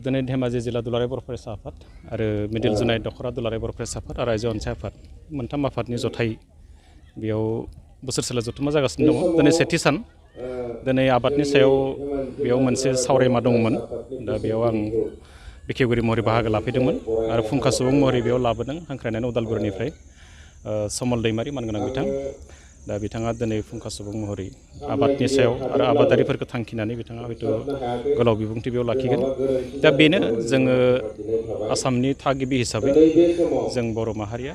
दिनै धेमाजि जिल्ला दुलाराय बर' फरायसा आफाद आरो मिडिल जुनाय दख'र दुलाराय बर' फरायसा आफाद आरो रायजो अनसाय आफाद मोनथाम आफादनि जथाय बेयाव बोसोरसेला जथुम्मा जागासिनो दङ। दिनै सेथि सान दिनै आबादनि सायाव बेयाव मोनसे सावरायमा दंमोन। दा बेयाव आं बेखेवगिरि महरै बाहागो लाफैदोंमोन आरो फुंखा सुबुं महरै बेयाव लाबोदों हांख्रायनानै उदालगुरिनिफ्राय समल दैमारि मानगोनां बिथां। दा बिथाङा दिनै फुंखा सुबुं महरै आबादनि सायाव आरो आबादारिफोरखौ थांखिनानै बिथाङा हयथ' गोलाव बिबुंथि बेयाव लाखिगोन। दा बेनो जोङो आसामनि थागिबि हिसाबै जों बर' माहारिया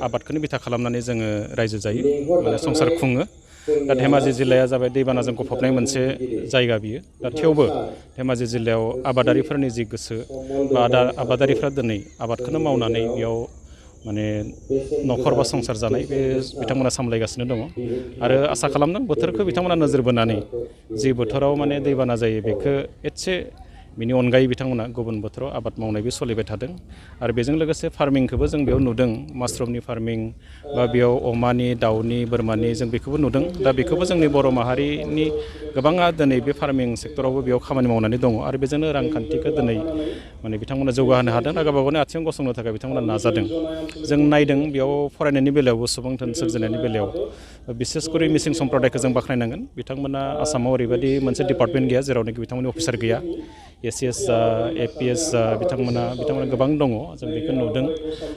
आबादखौनो बिथा खालामनानै जोङो रायजो जायो, माने संसार खुङो। दा धेमाजि जिल्लाया जाबाय दैबानाजों गफबनाय मोनसे जायगा बियो। दा थेवबो धेमाजि जिल्लायाव आबादारिफोरनि जि गोसो बा आबादारिफ्रा दिनै आबादखौनो मावनानै बेयाव माने न'खर बा संसार जानाय बे बिथांमोना सामलायगासिनो दङ आरो आसा खालामदों बोथोरखौ बिथांमोना नोजोर बोनानै जि बोथोराव माने दैबाना जायो बेखौ एसे बिनि अनगायै बिथांमोना गुबुन बोथोराव आबाद मावनायबो सोलिबाय थादों आरो बेजों लोगोसे फार्मिंखौबो जों बेयाव नुदों। मासरुमनि फार्मिं बा बेयाव अमानि, दाउनि, बोरमानि जों बेखौबो नुदों। दा बेखौबो जोंनि बर' माहारिनि गोबाङा दिनै बे फार्मिं सेक्टरावबो बेयाव खामानि मावनानै दङ आरो बेजोंनो रांखान्थिखौ दिनै माने बिथांमोना जौगाहोनो हादों आरो गावबा गावनि आथिङाव गसंनो थाखाय बिथांमोना नाजादों। जों नायदों बेयाव फरायनायनि बेलायावबो सुबुं धोन सोरजिनायनि बेलायाव बिसेसकरि मिसिं सम्प्रदायखौ जों बाख्नायनांगोन। बिथांमोना आसामाव ओरैबायदि मोनसे डिपार्टमेन्ट गैया जेरावनोखि बिथांमोननि अफिसार गैया। एसिएस जा, एपिएस जा बिथांमोना गोबां दङ, जों बेखौ नुदों।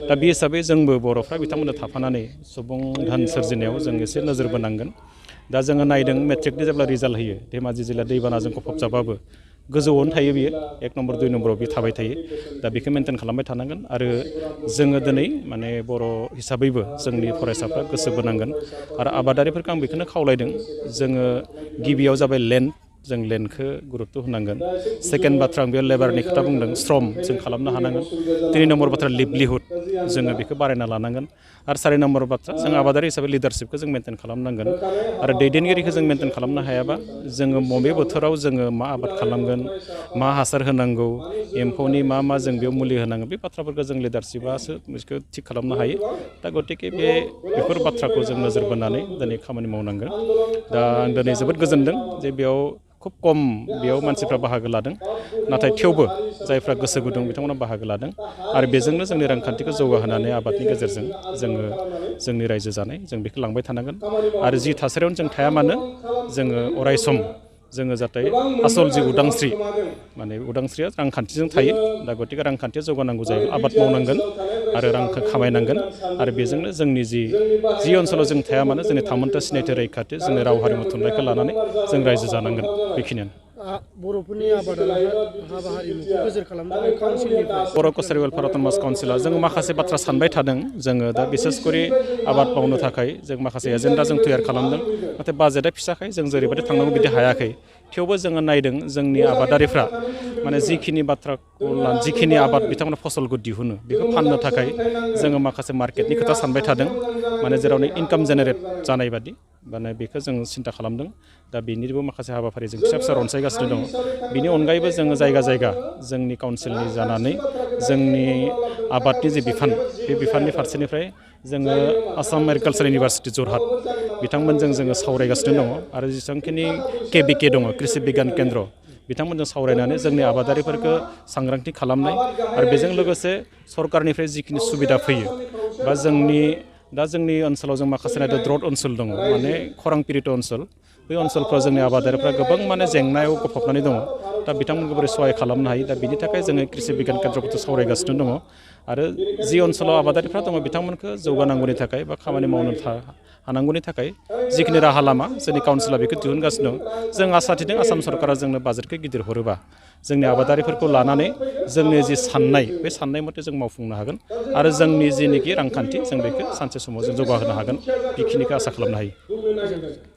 दा बे हिसाबै जोंबो बर'फ्रा बिथांमोननो थाफानानै सुबुं धोन सोरजिनायाव जों एसे नोजोर बोनांगोन। दा जोङो नायदों मेट्रिकनि जेब्ला रिजाल्ट होयो धेमाजि जिल्ला दैबानाजों गफबजाबाबो गोजौआवनो थायो बियो, 1 नम्बर 2 नम्बराव बे थाबाय थायो। दा बेखौ मेनटेन खालामबाय थानांगोन आरो जोङो दिनै माने बर' हिसाबैबो जोंनि फरायसाफ्रा गोसो बोनांगोन आरो आबादारिफोरखौ आं बेखौनो खावलायदों। जोङो गिबियाव जाबाय लेन्ड, जों लेन्डखौ गुरुत्त' होनांगोन। सेकेन्ड बाथ्रा आं बेयाव लेबारनि खोथा बुंदों, श्रम जों खालामनो हानांगोन। 3 नम्बर बाथ्रा लिभलिहुड जोङो बेखौ बारायना लानांगोन आरो 4 नम्बर बाथ्रा जों आबादारि हिसाबै लिडारशिपखौ जों मेनटेन खालामनांगोन आरो दैदेनगिरिखौ जों मेनटेन खालामनो हायाबा जोङो बबे बोथोराव जोङो मा आबाद खालामगोन, मा हासार होनांगौ, एम्फौनि मा जों बेयाव मुलि होनांगौ, बे बाथ्राफोरखौ जों लिडारशिपासो बेखौ थिग खालामनो हायो। दा गतिके बेफोर बाथ्राखौ जों नोजोर बोनानै दिनै खामानि मावनांगोन। दा आं दिनै जोबोद गोजोनदों जे बेयाव खुब खम बेयाव मानसिफ्रा बाहागो लादों, नाथाय थेवबो जायफ्रा गोसो गुदुं बिथांमोना बाहागो लादों आरो बेजोंनो जोंनि रांखान्थिखौ जौगाहोनानै आबादनि गेजेरजों जोङो जोंनि रायजो जानाय जों बेखौ लांबाय थानांगोन आरो जि थासारियावनो जों थाया मानो जोङो अरायसम जोङो जाहाथे आसल जि उदांस्रि, माने उदांस्रिया रांखान्थिजों थायो। दा गतिके रांखान्थिया जौगानांगौ जायो, आबाद मावनांगोन आरो रांखौ खामायनांगन आरो बेजोंनो जोंनि जि ओनसोलाव जों थाया मानो जोंनि थामोनथा सिनायथि रैखाथि जोंनि राव हारिमु थुनलाइखौ लानानै जों रायजो जानांगोन। बेखिनियानो बर'फोरनि आबाद हाबा हारिमुखौ गोजोर खालामनो थाखाय काउन्सिलनिफ्राय बर' कसारि वेलफेयार अट'नमास काउन्सिला जों माखासे बाथ्रा सानबाय थादों। जोङो दा बिसेसकरि आबाद मावनो थाखाय जों माखासे एजेन्डा जों तैयार खालामदों, नाथाय बाजेटआ फिसाखाय जों जेरैबायदि थांनांगौ बिदि हायाखै। थेवबो जोङो नायदों जोंनि आबादारिफ्रा माने जिखिनि आबाद बिथांमोना फसलखौ दिहुनो बेखौ फाननो थाखाय जोङो माखासे मार्केटनि खोथा सानबाय थादों, माने जेरावनो इनकाम जेनेरेट जानाय बादि माने बेखौ जों सिन्था खालामदों। दा बेनिबो माखासे हाबाफारि जों फिसा फिसा रनसायगासिनो दङ। बिनि अनगायैबो जोङो जायगा जायगा जोंनि काउन्सिलनि जानानै जोंनि आबादनि जि बिफान बे बिफाननि फारसेनिफ्राय जोङो आसाम एग्रिकालसार इउनिभारसिटि जरहाट बिथांमोनजों जोङो सावरायगासिनो दङ आरो जेसेबांखिनि केबिके दङ कृषि बिगियान केन्द्र बिथांमोनजों सावरायनानै जोंनि आबादारिफोरखौ सांग्रांथि खालामनाय आरो बेजों लोगोसे सरकारनिफ्राय जिखिनि सुबिदा फैयो बा जोंनि ओनसोलाव जों माखासे द्रट ओनसोल दङ, माने खरां पीड़ित ओनसोल। बे ओनसोलफ्राव जोंनि आबादारिफ्रा गोबां माने जेंनायाव गफबनानै दङ। दा बिथांमोनखौ बोरै सहाय खालामनो हायो, दा बिनि थाखाय जोङो कृषि बिगियान केन्द्रफोरजों सावरायगासिनो दङ आरो जि ओनसोलाव आबादारिफ्रा दङ बिथांमोनखौ जौगानांगौनि थाखाय बा खामानि मावनो हानांगौनि थाखाय जिखिनि राहा लामा जोंनि काउन्सिला बेखौ दिहुनगासिनो दं। जों आसा थिदों आसाम सरकारा जोंनो बाजेटखौ गिदिर हरोबा जोंनि आबादारिफोरखौ लानानै जोंनि जि साननाय बे साननाय मथे जों मावफुंनो हागोन आरो जोंनि जिनिखि रांखान्थि जों बेखौ सानसे समाव जों जौगाहोनो हागोन। बेखिनिखौ आसा खालामनो हायो।